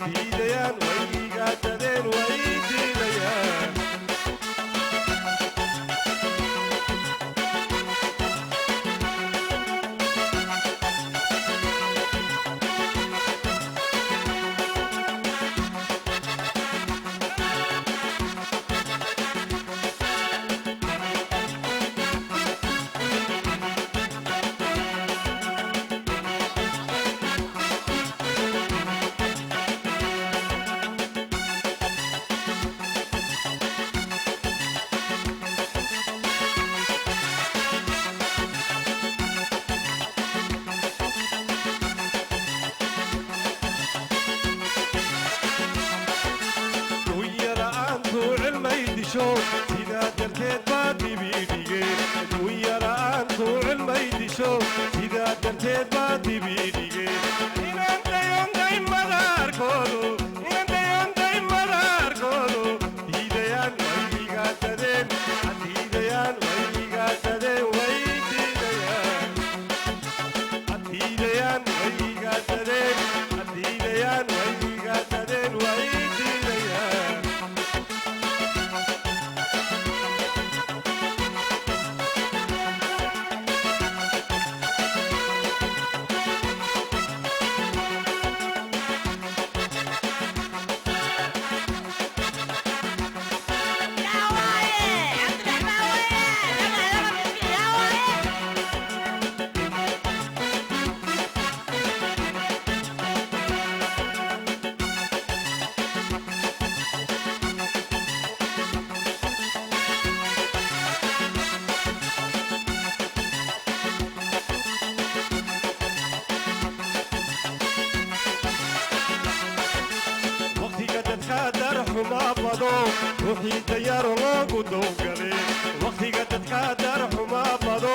diidayaan way igaadadeen way diidayaan sidaa darteed baa dibidhige dunyara'aantu cilmay disho sidaa darteed baa dibidhige inaan dayonday madaarkoodu diidayaan way igaadadeen diidayaan way igaadadeen way diidayaan diidayaan way igaadadeen diidayaan way igaadadeen way diidayaan ruuxii dayaar loogu dowgale waqtiga dadka darxuma bado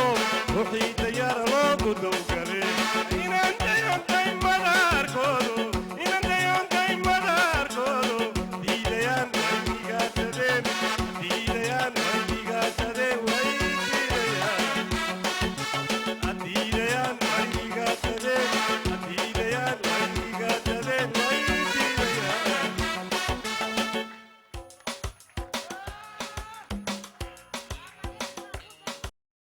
ruuxii dayaar loogu dowgale inaan dayonday madaarkoodu